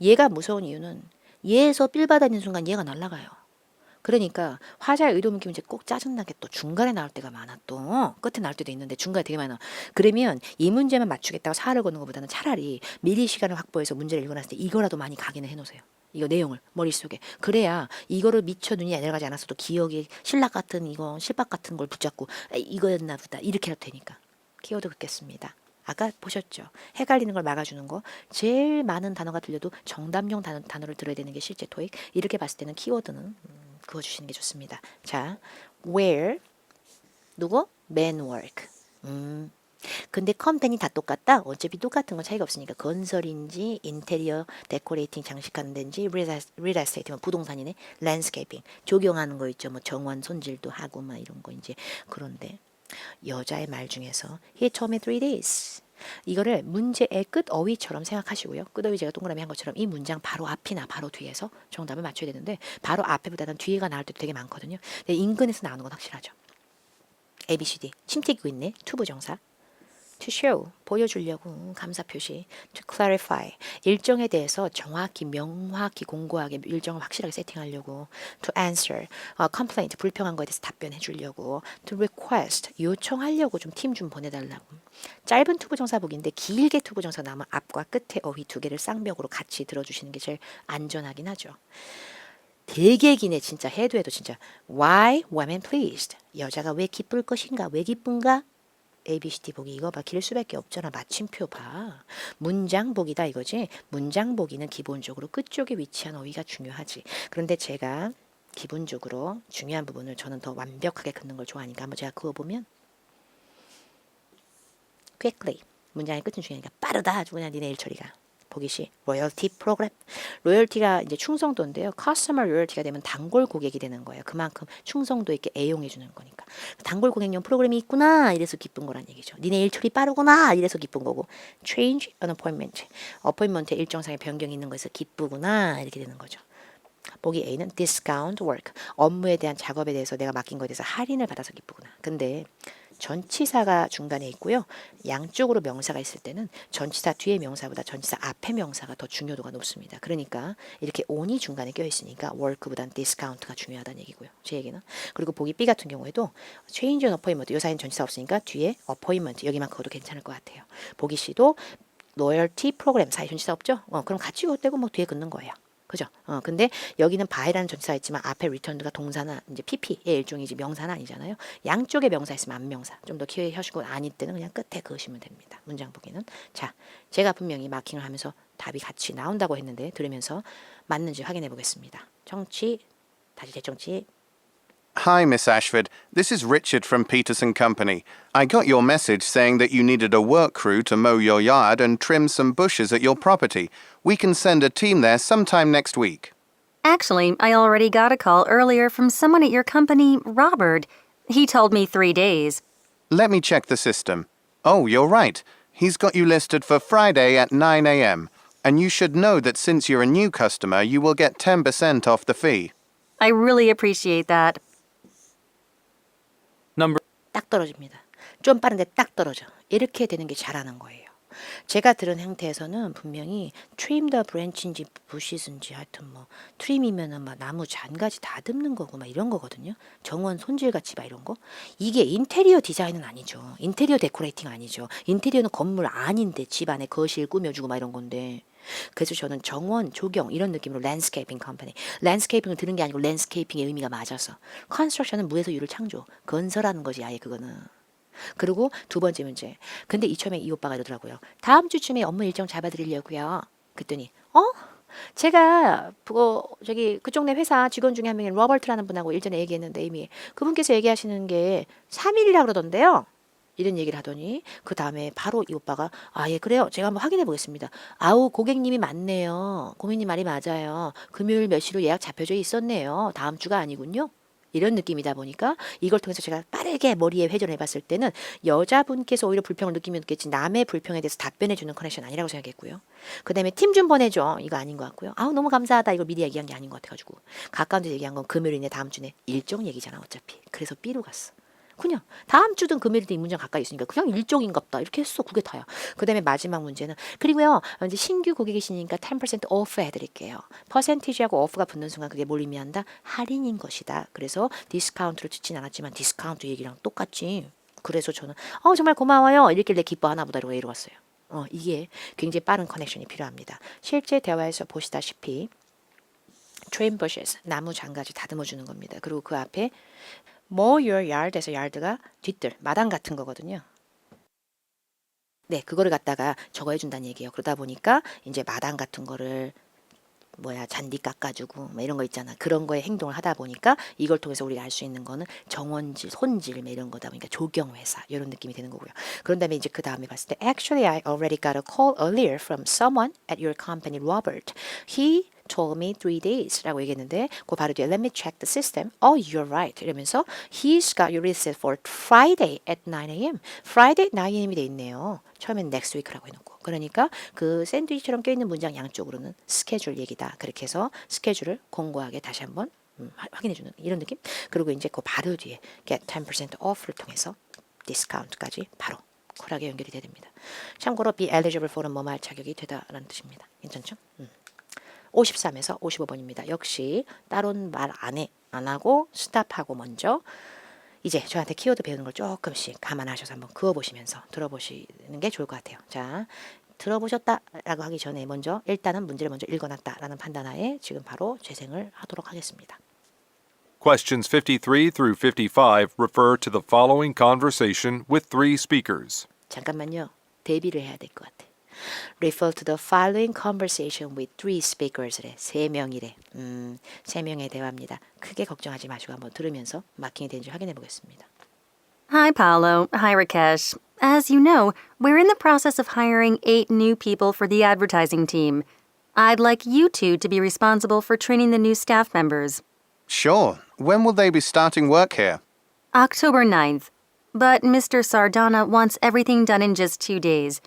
얘가 무서운 이유는 얘에서 삘 받아 있는 순간 얘가 날아가요. 그러니까 화자의 의도 묻기 문제 꼭 짜증나게 또 중간에 나올 때가 많아 또 끝에 나올 때도 있는데 중간에 되게 많아. 그러면 이 문제만 맞추겠다고 사활을 거는 것보다는 차라리 미리 시간을 확보해서 문제를 읽어놨을 때 이거라도 많이 각인을 해놓으세요. 이거 내용을 머릿속에. 그래야 이거를 미처 눈이 내려가지 않았어도 기억에 신락 같은 이거 실밥 같은 걸 붙잡고 이거였나 보다 이렇게 해도 되니까. 키워드 긋겠습니다. 아까 보셨죠? 헷갈리는 걸 막아주는 거. 제일 많은 단어가 들려도 정답용 단어를 들어야 되는 게 실제 토익. 이렇게 봤을 때는 키워드는 그어주시는 게 좋습니다. 자, where 누구? man work. 근데 컴퍼니 다 똑같다? 어차피 똑같은 건 차이가 없으니까 건설인지 인테리어 데코레이팅 장식하는 데인지 real estate 부동산이네. 랜드스케이핑 조경하는 거 있죠. 뭐 정원 손질도 하고 막 이런 거 이제 그런데 여자의 말 중에서 He told me 3 days. 이거를 문제의 끝 어휘처럼 생각하시고요. 끝 어휘 제가 동그라미 한 것처럼 이 문장 바로 앞이나 바로 뒤에서 정답을 맞춰야 되는데 바로 앞에보다는 뒤에가 나올 때도 되게 많거든요. 근데 인근에서 나오는 건 확실하죠. ABCD 침 튀기고 있네. 투부정사. To show 보여주려고 감사 표시. To clarify 일정에 대해서 정확히 명확히 공고하게 일정을 확실하게 세팅하려고. To answer complaint 불평한 거에 대해서 답변해 주려고. To request 요청하려고 좀 팀 좀 보내달라고. 짧은 투부정사복인데 길게 투부정사 나면 앞과 끝에 어휘 두 개를 쌍벽으로 같이 들어주시는 게 제일 안전하긴 하죠. 되게 기네 진짜 해도 진짜. Why women pleased 여자가 왜 기쁠 것인가 왜 기쁜가. ABCD 보기 이거 봐. 길 수밖에 없잖아. 마침표 봐. 문장 보기다 이거지. 문장 보기는 기본적으로 끝쪽에 위치한 어휘가 중요하지. 그런데 제가 기본적으로 중요한 부분을 저는 더 완벽하게 긋는 걸 좋아하니까 한번 제가 그어보면 quickly 문장의 끝은 중요하니까 빠르다 아주 그냥 니네 일 처리가. 보기 시 로열티 프로그램. 로열티가 이제 충성도인데요. 커스터머 로열티가 되면 단골 고객이 되는 거예요. 그만큼 충성도 있게 애용해 주는 거니까. 단골 고객용 프로그램이 있구나 이래서 기쁜 거란 얘기죠. 니네 일 처리 빠르구나 이래서 기쁜 거고. change an appointment. 어포인먼트에 일정상의 변경이 있는 거에서 기쁘구나 이렇게 되는 거죠. 보기 A는 discount work. 업무에 대한 작업에 대해서 내가 맡긴 거에 대해서 할인을 받아서 기쁘구나. 근데 전치사가 중간에 있고요. 양쪽으로 명사가 있을 때는 전치사 뒤에 명사보다 전치사 앞에 명사가 더 중요도가 높습니다. 그러니까 이렇게 on이 중간에 껴 있으니까 work보단 discount가 중요하다는 얘기고요. 제 얘기는. 그리고 보기 B 같은 경우에도 change an appointment 요 사이는 전치사 없으니까 뒤에 appointment 여기만 그어도 괜찮을 것 같아요. 보기 C도 loyalty 프로그램 사이 전치사 없죠? 그럼 같이 그어대고 뭐 뒤에 긋는 거예요. 그죠? 근데 여기는 buy라는 전치사 있지만 앞에 returned가 동사나 이제 PP의 일종이지 명사는 아니잖아요. 양쪽에 명사 있으면 안명사. 좀 더 키워하시고 아닐 때는 그냥 끝에 그으시면 됩니다. 문장 보기는. 자, 제가 분명히 마킹을 하면서 답이 같이 나온다고 했는데 들으면서 맞는지 확인해 보겠습니다. 정치 다시 재정치.
Hi, Miss Ashford. This is Richard from Peterson Company. I got your message saying that you needed a work crew to mow your yard and trim some bushes at your property. We can send a team there sometime next week.
Actually, I already got a call earlier from someone at your company, Robert. He told me 3 days.
Let me check the system. Oh, you're right. He's got you listed for Friday at 9 a.m. And you should know that since you're a new customer, you will get 10% off the fee.
I really appreciate that.
Number
딱 떨어집니다. 좀 빠른데 딱 떨어져. 이렇게 되는 게 잘하는 거예요. 제가 들은 형태에서는 분명히 trim the branch인지 bushes,인지 하여튼 뭐 trim이면은 막 나무 잔가지 다듬는 거고 막 이런 거거든요. 정원 손질같이 막 이런 거. 이게 인테리어 디자인은 아니죠. 인테리어 데코레이팅 아니죠. 인테리어는 건물 안인데 집 안에 거실 꾸며주고 막 이런 건데. 그래서 저는 정원, 조경 이런 느낌으로 랜드스케이핑 컴퍼니. 랜드스케이핑을 들은 게 아니고 랜드스케이핑의 의미가 맞아서. 컨스트럭션은 무에서 유를 창조. 건설하는 거지 아예 그거는. 그리고 두 번째 문제. 근데 이참에 이 오빠가 이러더라고요. 다음 주쯤에 업무 일정 잡아드리려고요. 그랬더니 제가 저기 그쪽 내 회사 직원 중에 한 명인 로버트라는 분하고 일전에 얘기했는데 이미 그분께서 얘기하시는 게 3일이라 그러던데요. 이런 얘기를 하더니 그 다음에 바로 이 오빠가 예 그래요. 제가 한번 확인해 보겠습니다. 아우 고객님이 맞네요. 고객님 말이 맞아요. 금요일 몇 시로 예약 잡혀져 있었네요. 다음 주가 아니군요. 이런 느낌이다 보니까 이걸 통해서 제가 빠르게 머리에 회전해 봤을 때는 여자분께서 오히려 불평을 느끼면 느꼈지 남의 불평에 대해서 답변해 주는 커넥션 아니라고 생각했고요. 그 다음에 팀 좀 보내줘. 이거 아닌 것 같고요. 아우 너무 감사하다. 이걸 미리 얘기한 게 아닌 것 같아가지고 가까운 데 얘기한 건 금요일이네 다음 주네 일정 얘기잖아 어차피. 그래서 B로 갔어. 그냥 다음 주든 금요일이든 이 문장 가까이 있으니까 그냥 일정인갑다 이렇게 했어. 그게 다야. 그 다음에 마지막 문제는 그리고요 이제 신규 고객이시니까 10% 오프 해드릴게요. 퍼센티지하고 오프가 붙는 순간 그게 뭘 의미한다? 할인인 것이다. 그래서 디스카운트를 듣진 않았지만 디스카운트 얘기랑 똑같지. 그래서 저는 정말 고마워요 이랬길래 기뻐하나 보다 이러고 왔어요. 이게 굉장히 빠른 커넥션이 필요합니다. 실제 대화에서 보시다시피 trim bushes 나무 장가지 다듬어 주는 겁니다. 그리고 그 앞에 mow your yard에서 yard가 뒤뜰, 마당 같은 거거든요. 네, 그거를 갖다가 적어 해준다는 얘기예요. 그러다 보니까 이제 마당 같은 거를 잔디 깎아주고 뭐 이런 거 있잖아. 그런 거에 행동을 하다 보니까 이걸 통해서 우리가 알 수 있는 거는 정원질, 손질 뭐 이런 거다 보니까 조경회사 이런 느낌이 되는 거고요. 그런 다음에 이제 그 다음에 봤을 때 Actually, I already got a call earlier from someone at your company, Robert. He told me 3 days 라고 얘기했는데 그 바로 뒤에 Let me check the system. Oh, you're right. 이러면서 He's got you listed for Friday at 9 a.m. Friday 9 a.m.이 돼 있네요. 처음엔 next week라고 해놓고 그러니까 그 샌드위치처럼 껴있는 문장 양쪽으로는 스케줄 얘기다. 그렇게 해서 스케줄을 공고하게 다시 한번 확인해주는 이런 느낌. 그리고 이제 그 바로 뒤에 get 10% off를 통해서 디스카운트까지 바로 쿨하게 연결이 됩니다. 참고로 be eligible for은 뭐뭐 할 자격이 되다라는 뜻입니다. 괜찮죠? 53에서 55번입니다. 역시 따로는 말 안 하고 스탑하고 먼저 이제 저한테 키워드 배우는 걸 조금씩 감안하셔서 한번 그어보시면서 들어보시는 게 좋을 것 같아요. 자, 들어보셨다라고 하기 전에 먼저 일단은 문제를 먼저 읽어놨다라는 판단하에 지금 바로 재생을 하도록 하겠습니다.
Questions 53 through 55 refer to the following conversation with three speakers.
잠깐만요. 대비를 해야 될 것 같아. Refer to the following conversation with three speakers래. 세 명이래. 세 명의 대화입니다. 크게 걱정하지 마시고 한번 들으면서 마킹이 되는지 확인해 보겠습니다.
Hi, Paolo. Hi, Rakesh. As you know, we're in the process of hiring 8 new people for the advertising team. I'd like you two to be responsible for training the new staff members.
Sure. When will they be starting work here?
October 9th. But Mr. Sardana wants everything done in just 2 days.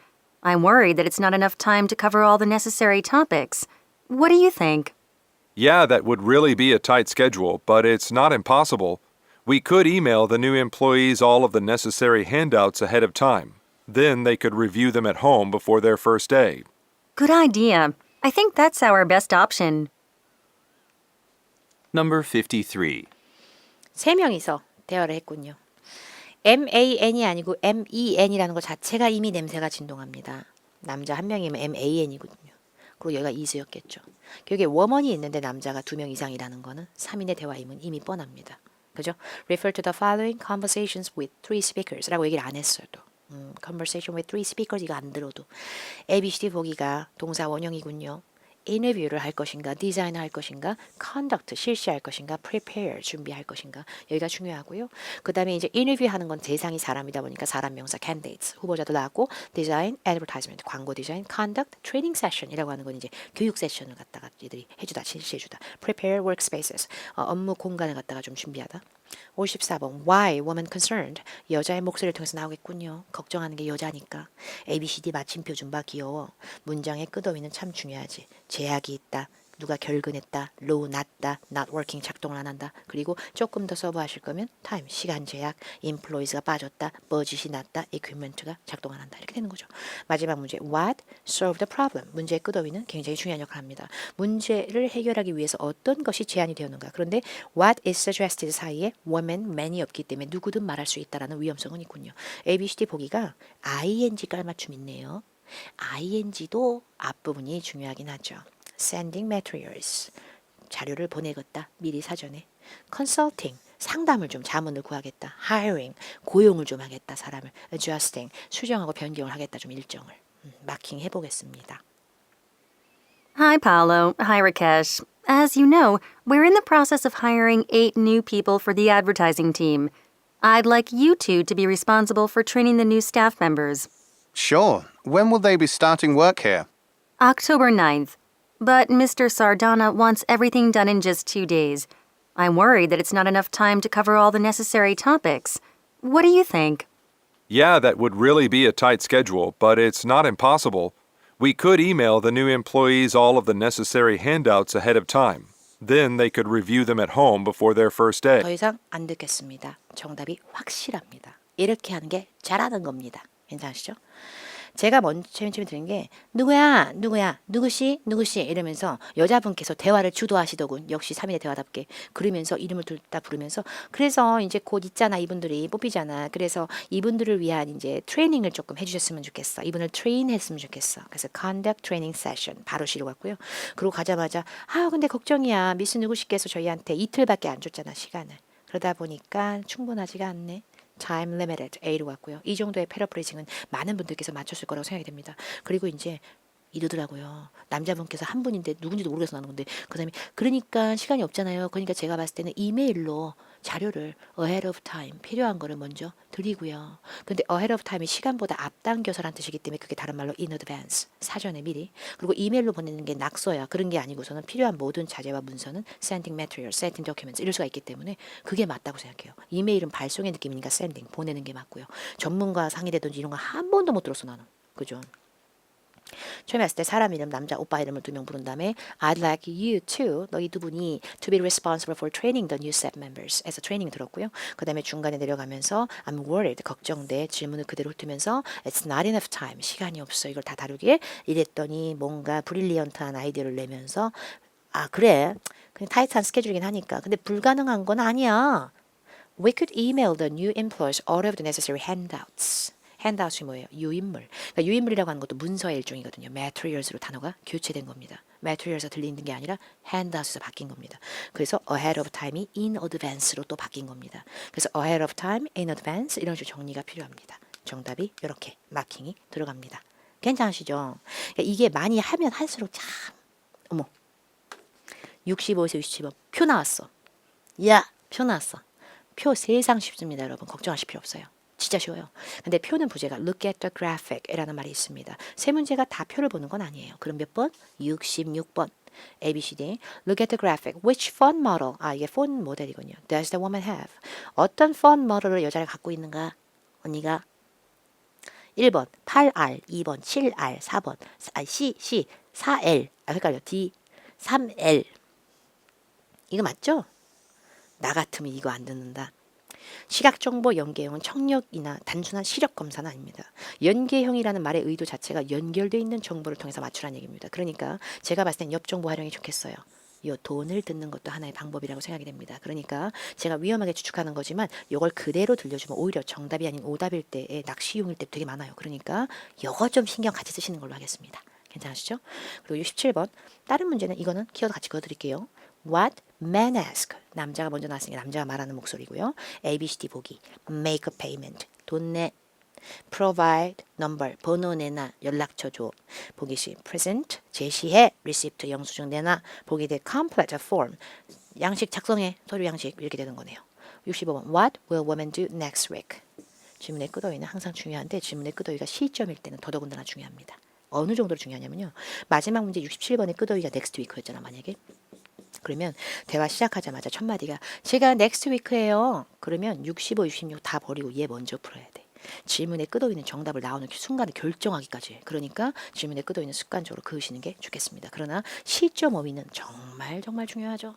I'm worried that it's not enough time to cover all the necessary topics. What do you think?
Yeah, that would really be a tight schedule, but it's not impossible. We could email the new employees all of the necessary handouts ahead of time. Then they could review them at home before their first day.
Good idea. I think that's our best option.
Number 53.
세 명이서 대화를 했군요. MAN이 아니고 MEN이라는 것 자체가 이미 냄새가 진동합니다. 남자 한 명이면 MAN이거든요. 그리고 여기가 이수였겠죠. 여기에 워먼이 있는데 남자가 2명 이상이라는 거는 3인의 대화임은 이미 뻔합니다. 그죠? Refer to the following conversations with three speakers 라고 얘기를 안 했어도 conversation with three speakers 이거 안 들어도 ABCD 보기가 동사 원형이군요. 인터뷰를 할 것인가, 디자인을 할 것인가, conduct 실시할 것인가, prepare 준비할 것인가 여기가 중요하고요. 그 다음에 이제 인터뷰하는 건 대상이 사람이다 보니까 사람 명사 candidates 후보자도 나왔고 디자인, advertisement 광고 디자인, conduct, training session이라고 하는 건 이제 교육 세션을 갖다가 얘들이 해주다 실시해주다, prepare workspaces 업무 공간을 갖다가 좀 준비하다. 54번 Why woman concerned 여자의 목소리를 통해서 나오겠군요. 걱정하는 게 여자니까. ABCD 마침표 좀 봐 귀여워. 문장의 끝어휘는 참 중요하지. 제약이 있다. 누가 결근했다. low 낮다. not working 작동을 안 한다. 그리고 조금 더 서브하실 거면 time 시간 제약. employees가 빠졌다. budget이 낮다. equipment가 작동 안 한다. 이렇게 되는 거죠. 마지막 문제 what solve the problem 문제의 끝어휘는 굉장히 중요한 역할을 합니다. 문제를 해결하기 위해서 어떤 것이 제안이 되었는가. 그런데 what is suggested 사이에 woman, man이 없기 때문에 누구든 말할 수 있다라는 위험성은 있군요. ABCD 보기가 ing 깔맞춤 있네요. ing도 앞부분이 중요하긴 하죠. Sending materials 자료를 보내겠다 미리 사전에. Consulting 상담을 좀 자문을 구하겠다. Hiring 고용을 좀 하겠다 사람을. Adjusting 수정하고 변경을 하겠다 좀 일정을. 마킹 해보겠습니다.
Hi, Paolo. Hi, Rakesh. As you know, we're in the process of hiring 8 new people for the advertising team. I'd like you two to be responsible for training the new staff members.
Sure. When will they be starting work here?
October 9th. But Mr. Sardana wants everything done in just 2 days. I'm worried that it's not enough time to cover all the necessary topics. What do you think?
Yeah, that would really be a tight schedule, but it's not impossible. We could email the new employees all of the necessary handouts ahead of time. Then they could review them at home before their first day.
더 이상 안 듣겠습니다. 정답이 확실합니다. 이렇게 하는 게 잘하는 겁니다. 괜찮으시죠? 제가 먼저 처음에 드린 게 누구야 누구시 이러면서 여자분께서 대화를 주도하시더군. 역시 3인의 대화답게. 그러면서 이름을 다 부르면서 그래서 이제 곧 있잖아 이분들이 뽑히잖아. 그래서 이분들을 위한 이제 트레이닝을 조금 해주셨으면 좋겠어. 이분을 트레인했으면 좋겠어. 그래서 conduct training session 바로 시로 갔고요. 그리고 가자마자 근데 걱정이야. 미스 누구시께서 저희한테 이틀밖에 안 줬잖아 시간을. 그러다 보니까 충분하지가 않네. time limited A로 왔고요. 이 정도의 패러프레이징은 많은 분들께서 맞췄을 거라고 생각이 됩니다. 그리고 이제 이러더라고요. 남자분께서 한 분인데 누군지도 모르겠어 나는 건데 그다음에 그러니까 시간이 없잖아요. 그러니까 제가 봤을 때는 이메일로 자료를 ahead of time 필요한 거를 먼저 드리고요. 근데 ahead of time이 시간보다 앞당겨서란 뜻이기 때문에 그게 다른 말로 in advance 사전에 미리. 그리고 이메일로 보내는 게 낙서야 그런 게 아니고서는 필요한 모든 자재와 문서는 sending material, sending documents 이럴 수가 있기 때문에 그게 맞다고 생각해요. 이메일은 발송의 느낌이니까 sending 보내는 게 맞고요. 전문가 상의되든지 이런 거 한 번도 못 들었어 나는. 그죠? 처음에 왔을 때 사람 이름, 남자, 오빠 이름을 2명 부른 다음에 I'd like you to, 너희 두 분이 to be responsible for training the new staff members 해서 트레이닝 들었고요. 그 다음에 중간에 내려가면서 I'm worried, 걱정돼 질문을 그대로 훑으면서 It's not enough time, 시간이 없어 이걸 다 다루길 이랬더니 뭔가 브릴리언트한 아이디어를 내면서 아 그래 그냥 타이트한 스케줄이긴 하니까 근데 불가능한 건 아니야. We could email the new employees all of the necessary handouts. 핸드아웃이 뭐예요? 유인물. 그러니까 유인물이라고 하는 것도 문서의 일종이거든요. materials로 단어가 교체된 겁니다. materials에서 들리는 게 아니라 핸드아웃에서 바뀐 겁니다. 그래서 ahead of time이 in advance로 또 바뀐 겁니다. 그래서 ahead of time, in advance 이런 식으로 정리가 필요합니다. 정답이 이렇게 마킹이 들어갑니다. 괜찮으시죠? 그러니까 이게 많이 하면 할수록 참 어머 65에서 67번 표 나왔어. 야, 표 나왔어. 표 세상 쉽습니다, 여러분. 걱정하실 필요 없어요. 진짜 쉬워요. 근데 표는 부제가 look at the graphic 이라는 말이 있습니다. 세 문제가 다 표를 보는 건 아니에요. 그럼 몇 번? 66번. A, B, C, D. Look at the graphic. Which font model? 아, 이게 폰 모델이군요. Does the woman have? 어떤 폰 모델을 여자를 갖고 있는가? 언니가 1번 8R, 2번 7R, 4번 C, 4L. 아, 헷갈려. D, 3L. 이거 맞죠? 나 같으면 이거 안 듣는다. 시각정보 연계형은 청력이나 단순한 시력 검사는 아닙니다. 연계형이라는 말의 의도 자체가 연결되어 있는 정보를 통해서 맞추라는 얘기입니다. 그러니까 제가 봤을 땐 옆정보 활용이 좋겠어요. 이 돈을 듣는 것도 하나의 방법이라고 생각이 됩니다. 그러니까 제가 위험하게 추측하는 거지만 이걸 그대로 들려주면 오히려 정답이 아닌 오답일 때에 낚시용일 때 되게 많아요. 그러니까 이거 좀 신경 같이 쓰시는 걸로 하겠습니다. 괜찮으시죠? 그리고 67번 다른 문제는 이거는 키워드 같이 그어드릴게요. What men ask. 남자가 먼저 나왔으니까 남자가 말하는 목소리고요. A, B, C, D 보기. Make a payment. 돈 내. Provide number. 번호 내놔. 연락처 줘. 보기 C. Present. 제시해. Receipt. 영수증 내놔. 보기 D. Complete a form. 양식 작성해. 서류 양식. 이렇게 되는 거네요. 65번. What will women do next week? 질문의 끄더기는 항상 중요한데 질문의 끄더기가 시점일 때는 더더군다나 중요합니다. 어느 정도로 중요하냐면요. 마지막 문제 67번의 끄더기가 next week였잖아. 만약에. 그러면 대화 시작하자마자 첫 마디가 제가 next week예요. 그러면 65, 66 다 버리고 얘 먼저 풀어야 돼. 질문에 끄덕이는 정답을 나오는 순간에 결정하기까지. 그러니까 질문에 끄덕이는 습관적으로 그으시는 게 좋겠습니다. 그러나 시점 어휘는 정말 중요하죠.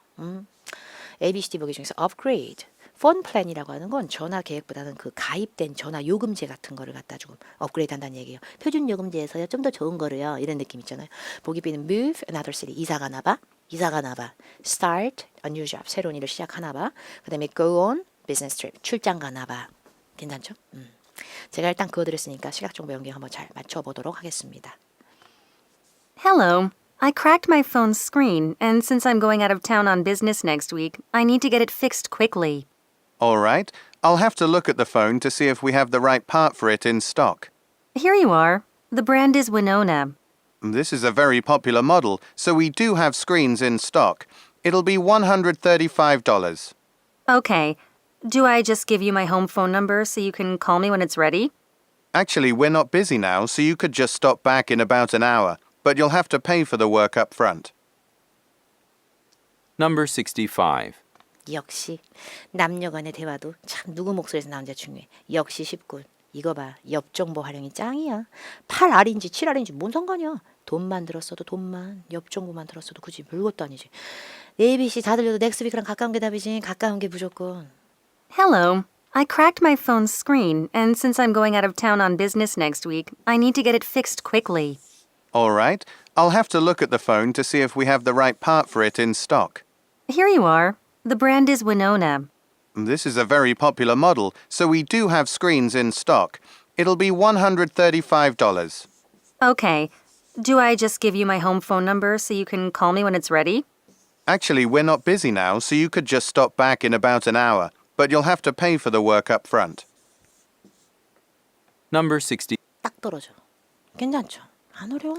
A, B, C, D 보기 중에서 upgrade. 폰 플랜이라고 하는 건 전화 계획보다는 그 가입된 전화 요금제 같은 거를 갖다 주고 업그레이드 한다는 얘기예요. 표준 요금제에서요 좀 더 좋은 거로요. 이런 느낌 있잖아요. 보기 B는 move another city. 이사 가나 봐. start a new job. 새로운 일을 시작하나 봐. 그 다음에 go on business trip. 출장 가나 봐. 괜찮죠? 제가 일단 그어드렸으니까 시각정보 연계 한번 잘 맞춰보도록 하겠습니다.
Hello. I cracked my phone's screen, and since I'm going out of town on business next week, I need to get it fixed quickly.
All right. I'll have to look at the phone to see if we have the right part for it in stock.
Here you are. The brand is Winona.
This is a very popular model, so we do have screens in stock. It'll be $135.
Okay. Do I just give you my home phone number so you can call me when it's ready?
Actually, we're not busy now, so you could just stop back in about an hour, but you'll have to pay for the work up front.
Number 65.
역시 남녀 간의 대화도 참 누구 목소리에서 나오는지 중요해. 역시 쉽군. 이거 봐. 옆정보 활용이 짱이야. 8R인지 7R인지 뭔 상관이야. 돈만 들었어도 돈만. 옆정보만 들었어도 굳이 별것도 아니지. ABC 다 들려도 넥스위크랑 가까운 게 답이지. 가까운 게 무조건.
Hello. I cracked my phone's screen, and since I'm going out of town on business next week, I need to get it fixed quickly.
All right. I'll have to look at the phone to see if we have the right part for it in stock.
Here you are. The brand is Winona.
This is a very popular model, so we do have screens in stock. It'll be $135.
Okay. Do I just give you my home phone number so you can call me when it's ready?
Actually, we're not busy now, so you could just stop back in about an hour, but you'll have to pay for the work up front.
Number 60.
딱 떨어져. 괜찮죠? 안 어려워.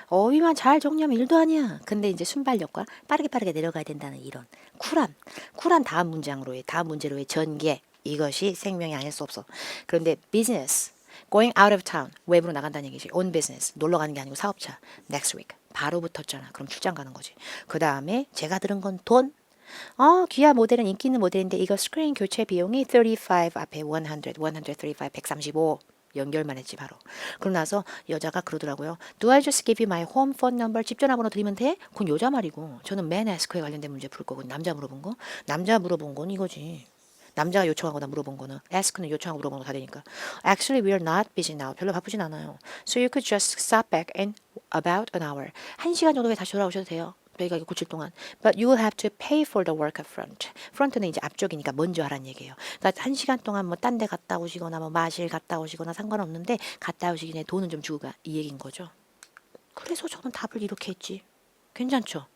어휘만 잘 정리하면 일도 아니야. 근데 이제 순발력과 빠르게 내려가야 된다는 이런 쿨한 다음 문장으로의 다음 문제로의 전개. 이것이 생명이 아닐 수 없어. 그런데 business, going out of town, 외부로 나간다는 얘기지. on business, 놀러 가는 게 아니고 사업차. next week, 바로 붙었잖아. 그럼 출장 가는 거지. 그 다음에 제가 들은 건 돈. 기아 모델은 인기 있는 모델인데 이거 스크린 교체 비용이 35 앞에 100, 135, 135. 연결만 했지 바로. 그러고 나서 여자가 그러더라고요. Do I just give you my home phone number? 집 전화번호 드리면 돼? 그건 여자 말이고 저는 man ask에 관련된 문제 풀 거고 남자 물어본 거? 남자 물어본 건 이거지. 남자가 요청하거나 물어본 거는 ask는 요청하고 물어본 거 다 되니까. Actually, we are not busy now. 별로 바쁘진 않아요. So you could just stop back in about an hour. 1시간 정도 후에 다시 돌아오셔도 돼요. 저희가 이거 고칠 동안. But you will have to pay for the work up front. front는 이제 앞쪽이니까 먼저 하라는 얘기예요. 그러니까 1시간 동안 뭐 딴 데 갔다 오시거나 뭐 마실 갔다 오시거나 상관없는데 갔다 오시기 전에 돈은 좀 주고 가. 이 얘기인 거죠. 그래서 저는 답을 이렇게 했지. 괜찮죠?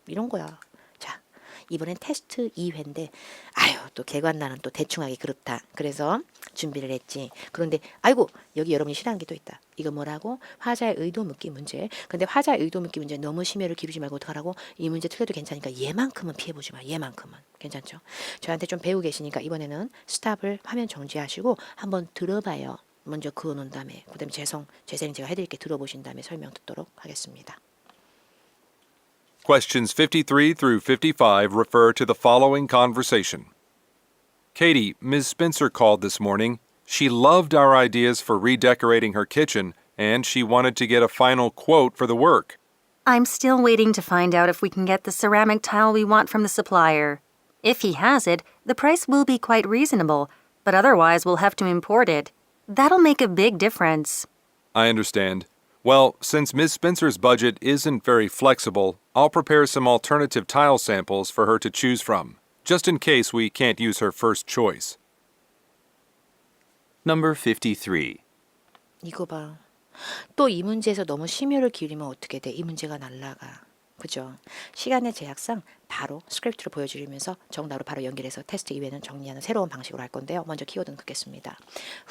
이런 거야. 자, 이번엔 테스트 2회인데 아유 또 개관나는 또 대충하기 그렇다. 그래서 준비를 했지. 그런데 아이고 여기 여러분이 싫어하는 게 또 있다. 이거 뭐라고? 화자의 의도 묻기 문제. 근데 화자의 의도 묻기 문제 너무 심혈을 기울이지 말고 어떡하라고? 이 문제 틀려도 괜찮으니까 얘만큼은 피해보지 마. 얘만큼은. 괜찮죠? 저한테 좀 배우고 계시니까 이번에는 스탑을 화면 정지하시고 한번 들어봐요. 먼저 그어놓은 다음에 그 다음에 재생은 제가 해드릴게 들어보신 다음에 설명 듣도록 하겠습니다.
Questions 53 through 55 refer to the following conversation. Katie, Ms. Spencer called this morning. She loved our ideas for redecorating her kitchen, and she wanted to get a final quote for the work.
I'm still waiting to find out if we can get the ceramic tile we want from the supplier. If he has it, the price will be quite reasonable, but otherwise we'll have to import it. That'll make a big difference.
I understand. Well, since Ms. Spencer's budget isn't very flexible, I'll prepare some alternative tile samples for her to choose from, just in case we can't use her first choice.
Number 53.
이거 봐. 또 이 문제에서 너무 심혈을 기울이면 어떻게 돼? 이 문제가 날라가. 그죠? 시간의 제약상 바로 스크립트를 보여드리면서 정답으로 바로 연결해서 테스트 이외에는 정리하는 새로운 방식으로 할 건데요. 먼저 키워드는 긋겠습니다.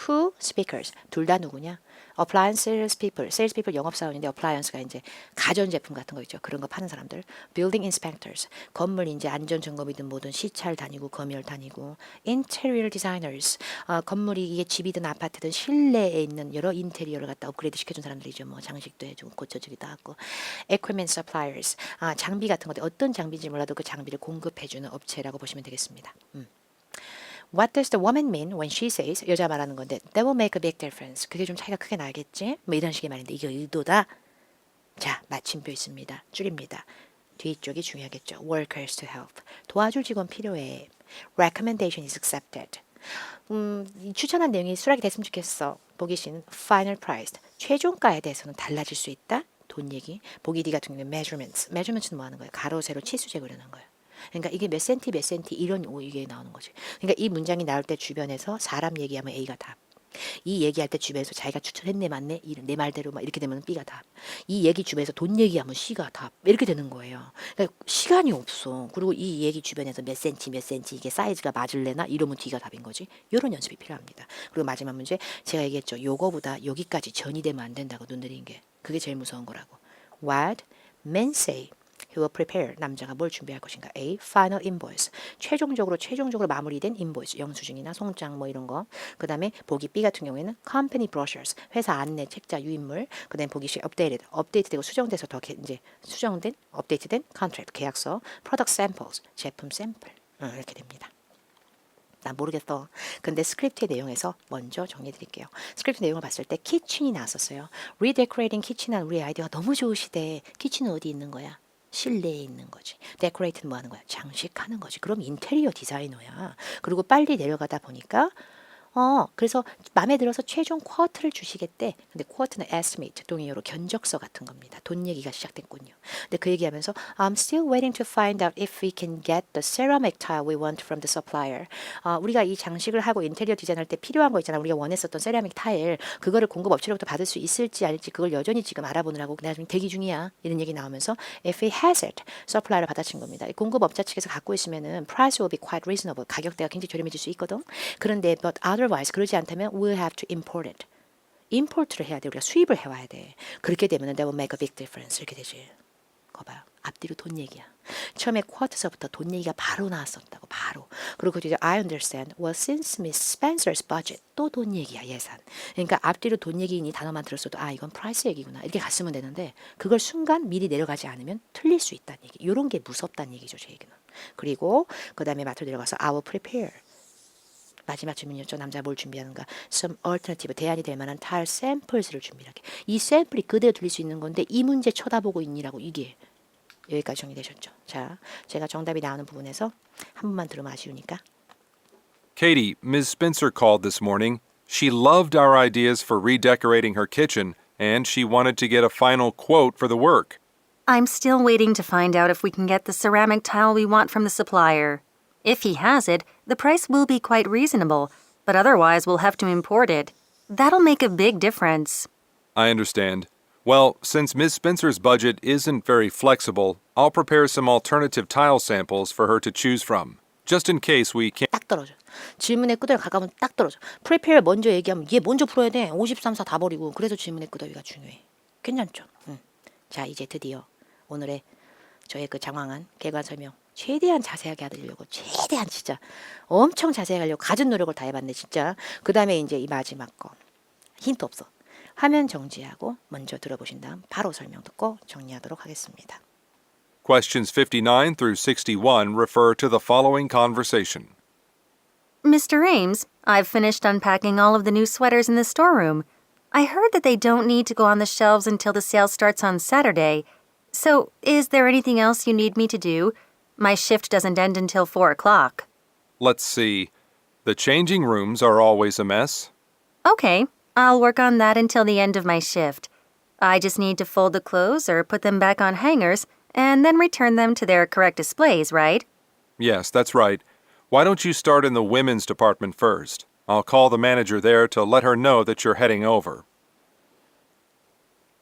Who speakers? 둘 다 누구냐? Appliance salespeople. salespeople 영업사원인데 appliance가 이제 가전제품 같은 거 있죠. 그런 거 파는 사람들. Building inspectors. 건물 이제 안전점검이든 뭐든 시찰 다니고 검열 다니고. Interior designers. 건물이 이게 집이든 아파트든 실내에 있는 여러 인테리어를 갖다 업그레이드 시켜준 사람들이죠. 뭐 장식도 해주고 고쳐주기도 하고. Equipment suppliers. 장비 같은 것들 어떤 장비인지 몰라도 그 장비를 공급해주는 업체라고 보시면 되겠습니다. What does the woman mean when she says 여자 말하는 건데 that will make a big difference. 그게 좀 차이가 크게 나겠지? 뭐 이런 식의 말인데 이게 의도다. 자, 마침표 있습니다. 줄입니다. 뒤쪽이 중요하겠죠. Workers to help. 도와줄 직원 필요해. Recommendation is accepted. 이 추천한 내용이 수락이 됐으면 좋겠어. 보기 C는 final price. 최종가에 대해서는 달라질 수 있다. 돈 얘기. 보기 D 같은 경우는 measurements. measurements는 뭐 하는 거예요? 가로, 세로, 치수제 그리는 거예요. 그러니까 이게 몇 센티 몇 센티 이런 이게 나오는 거지. 그러니까 이 문장이 나올 때 주변에서 사람 얘기하면 A가 답. 이 얘기할 때 주변에서 자기가 추천했네 맞네 내 말대로 막 이렇게 되면 B가 답. 이 얘기 주변에서 돈 얘기하면 C가 답. 이렇게 되는 거예요. 그러니까 시간이 없어. 그리고 이 얘기 주변에서 몇 센치 몇 센치 이게 사이즈가 맞을래나 이러면 D가 답인 거지. 이런 연습이 필요합니다. 그리고 마지막 문제 제가 얘기했죠. 요거보다 여기까지 전이 되면 안 된다고 눈 들인 게. 그게 제일 무서운 거라고. What men say. He will prepare. 남자가 뭘 준비할 것인가? A. Final invoice. 최종적으로 마무리된 invoice. 영수증이나 송장 뭐 이런 거. 그 다음에 보기 B 같은 경우에는 company brochures. 회사 안내, 책자, 유인물. 그 다음에 보기 C updated. 업데이트되고 수정돼서 더 이제 수정된, 업데이트된 contract, 계약서. product samples. 제품 샘플. 이렇게 됩니다. 난 모르겠어. 근데 스크립트의 내용에서 먼저 정리해 드릴게요. 스크립트 내용을 봤을 때 키친이 나왔었어요. Redecorating kitchen한 우리 아이디어가 너무 좋으시대. 키친은 어디 있는 거야? 실내에 있는 거지. 데코레이트는 뭐 하는 거야? 장식하는 거지. 그럼 인테리어 디자이너야. 그리고 빨리 내려가다 보니까 그래서 마음에 들어서 최종 쿼트를 주시겠대. 근데 쿼트는 estimate, 동의어로 견적서 같은 겁니다. 돈 얘기가 시작됐군요. 근데 그 얘기하면서 I'm still waiting to find out if we can get the ceramic tile we want from the supplier. 우리가 이 장식을 하고 인테리어 디자인할 때 필요한 거 있잖아. 우리가 원했었던 세라믹 타일. 그거를 공급 업체로부터 받을 수 있을지 아닐지 그걸 여전히 지금 알아보느라고 내가 지금 대기 중이야. 이런 얘기 나오면서 if he has it, 서플라이를 받아친 겁니다. 공급 업자 측에서 갖고 있으면은 price will be quite reasonable. 가격대가 굉장히 저렴해질 수 있거든. 그런데 but otherwise 그러지 않다면 we'll have to import it. import를 해야 돼. 우리가 수입을 해와야 돼. 그렇게 되면 that will make a big difference. 이렇게 되지. 거 봐요. 앞뒤로 돈 얘기야. 처음에 쿼트서부터 돈 얘기가 바로 나왔었다고. 바로. 그리고 이제 I understand. Well, since Miss Spencer's budget. 또 돈 얘기야. 예산. 그러니까 앞뒤로 돈 얘기니 단어만 들었어도 이건 프라이스 얘기구나. 이렇게 갔으면 되는데 그걸 순간 미리 내려가지 않으면 틀릴 수 있다는 얘기. 이런 게 무섭다는 얘기죠. 제 얘기는. 그리고 그 다음에 마트로 내려가서 I will prepare. 마지막 질문이었죠. 남자 뭘 준비하는가? Some alternative, 대안이 될 만한 tile samples를 준비하게. 이 샘플이 그대로 들릴 수 있는 건데 이 문제 쳐다보고 있니라고 이게 여기까지 정리되셨죠. 자, 제가 정답이 나오는 부분에서 한 번만 들으면 아쉬우니까.
Katie, Ms. Spencer called this morning. She loved our ideas for redecorating her kitchen, and she wanted to get a final quote for the work.
I'm still waiting to find out if we can get the ceramic tile we want from the supplier. If he has it, the price will be quite reasonable, but otherwise we'll have to import it. That'll make a big difference.
I understand. Well, since Ms. Spencer's budget isn't very flexible, I'll prepare some alternative tile samples for her to choose from, just in case we can't.
딱 떨어져. 질문의 끄덕이 가까우면 딱 떨어져. 프리페어 먼저 얘기하면 얘 먼저 풀어야 돼. 53, 4 다 버리고. 그래서 질문의 끄덕이가 중요해. 괜찮죠? 자, 이제 드디어 오늘의 저의 그 장황한 개관 설명 최대한 자세하게 해드리려고 최대한 진짜 엄청 자세하게 하려고 가진 노력을 다 해봤네 진짜. 그 다음에 이제 이 마지막 거 힌트 없어. 화면 정지하고 먼저 들어보신 다음 바로 설명 듣고 정리하도록 하겠습니다.
Questions 59 through 61 refer to the following conversation.
Mr. Ames, I've finished unpacking all of the new sweaters in the storeroom. I heard that they don't need to go on the shelves until the sale starts on Saturday. So, is there anything else you need me to do? My shift doesn't end until 4 o'clock.
Let's see. The changing rooms are always a mess.
Okay, I'll work on that until the end of my shift. I just need to fold the clothes or put them back on hangers and then return them to their correct displays, right?
Yes, that's right. Why don't you start in the women's department first? I'll call the manager there to let her know that you're heading over.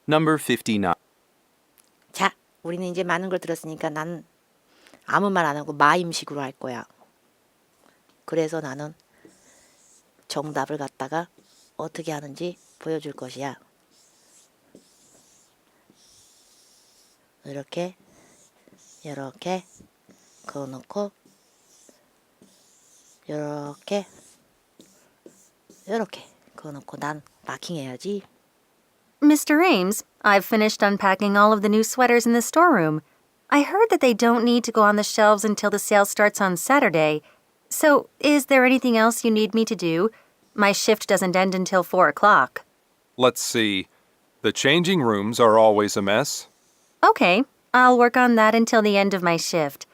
Number 59.
자, 우리는 이제 많은 걸 들었으니까 난 아무 말 안 하고 마임식으로 할 거야. 그래서 나는 정답을 갖다가 어떻게 하는지 보여줄 것이야. 이렇게 그어놓고 이렇게 그어놓고 난 마킹해야지.
Mr. Ames, I've finished unpacking all of the new sweaters in the storeroom. I heard that they don't need to go on the shelves until the sale starts on Saturday. So, is there anything else you need me to do? My shift doesn't end until 4 o'clock.
Let's see. The changing rooms are always a mess.
Okay, I'll work on that until the end of my shift.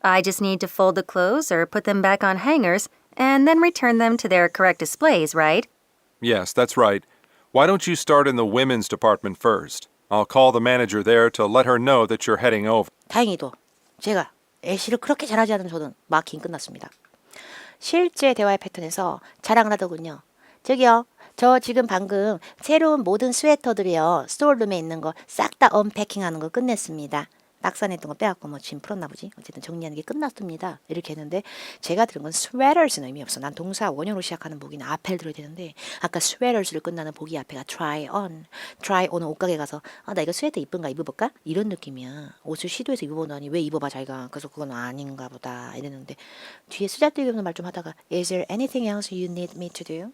I just need to fold the clothes or put them back on hangers and then return them to their correct displays, right?
Yes, that's right. Why don't you start in the women's department first? I'll call the manager there to let her know that you're heading over.
다행히도 제가 애쉬를 그렇게 잘하지 않은 저는 마킹 끝났습니다. 실제 대화의 패턴에서 자랑을 하더군요. 저기요, 저 지금 방금 새로운 모든 스웨터들이요 스토어룸에 있는 거 싹 다 언패킹하는 거 끝냈습니다. 낙산했던 거 빼갖고 뭐 짐 풀었나 보지. 어쨌든 정리하는 게 끝났습니다. 이렇게 했는데 제가 들은 건 sweaters는 의미 없어. 난 동사 원형으로 시작하는 복이는 앞에 들어야 되는데 아까 sweaters를 끝나는 복이 앞에가 try on은 옷가게 가서 나 이거 스웨터 이쁜가 입어볼까? 이런 느낌이야. 옷을 시도해서 입어보더니 왜 입어봐 자기가. 그래서 그건 아닌가 보다 이랬는데 뒤에 쓰잘데기 없는 말 좀 하다가 Is there anything else you need me to do?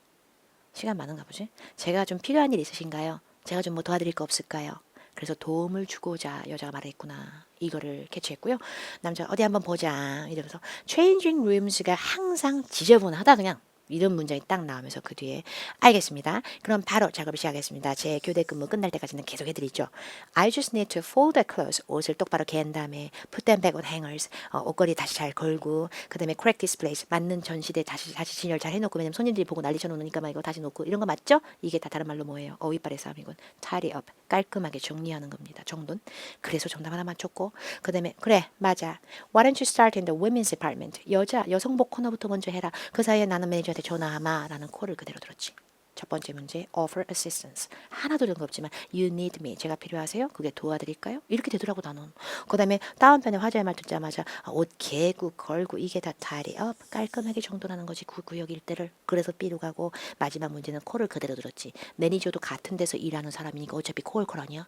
시간 많은가 보지? 제가 좀 필요한 일 있으신가요? 제가 좀 뭐 도와드릴 거 없을까요? 그래서 도움을 주고자 여자가 말했구나. 이거를 캐치했고요. 남자가 어디 한번 보자 이러면서 changing rooms가 항상 지저분하다 그냥 이런 문장이 딱 나오면서 그 뒤에 알겠습니다. 그럼 바로 작업을 시작하겠습니다. 제 교대 근무 끝날 때까지는 계속 해드리죠. I just need to fold the clothes. 옷을 똑바로 개한 다음에 put them back on hangers. 옷걸이 다시 잘 걸고 그 다음에 correct displays. 맞는 전시대 다시 진열 잘 해놓고 왜냐면 손님들이 보고 난리 쳐놓으니까 막 이거 다시 놓고 이런 거 맞죠? 이게 다 다른 말로 뭐예요? 이빨의 싸움이군. tidy up. 깔끔하게 정리하는 겁니다. 정돈. 그래서 정답 하나 맞췄고 그 다음에 그래 맞아. Why don't you start in the women's department? 여성복 코너부터 먼저 해라. 그 사이에 나는 매니저한테 전화하마라는 콜을 그대로 들었지. 첫 번째 문제 offer assistance. 하나도 이런 거 없지만 you need me. 제가 필요하세요? 그게 도와드릴까요? 이렇게 되더라고 나는. 그 다음에 다음편에 화자의 말 듣자마자 옷 개고 걸고 이게 다 tidy up. 깔끔하게 정돈하는 거지. 그 구역 일대를. 그래서 B로 가고 마지막 문제는 콜을 그대로 들었지. 매니저도 같은 데서 일하는 사람이니까 어차피 콜 아니야?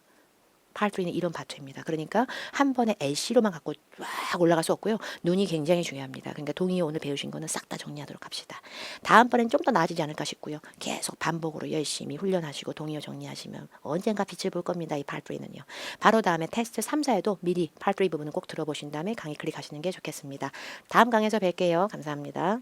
파트 3는 이런 파트입니다. 그러니까 한 번에 LC로만 갖고 쫙 올라갈 수 없고요. 눈이 굉장히 중요합니다. 그러니까 동의어 오늘 배우신 거는 싹 다 정리하도록 합시다. 다음번엔 좀 더 나아지지 않을까 싶고요. 계속 반복으로 열심히 훈련하시고 동의어 정리하시면 언젠가 빛을 볼 겁니다. 이 파트 3는요. 바로 다음에 테스트 3, 4에도 미리 파트 3 부분은 꼭 들어보신 다음에 강의 클릭하시는 게 좋겠습니다. 다음 강의에서 뵐게요. 감사합니다.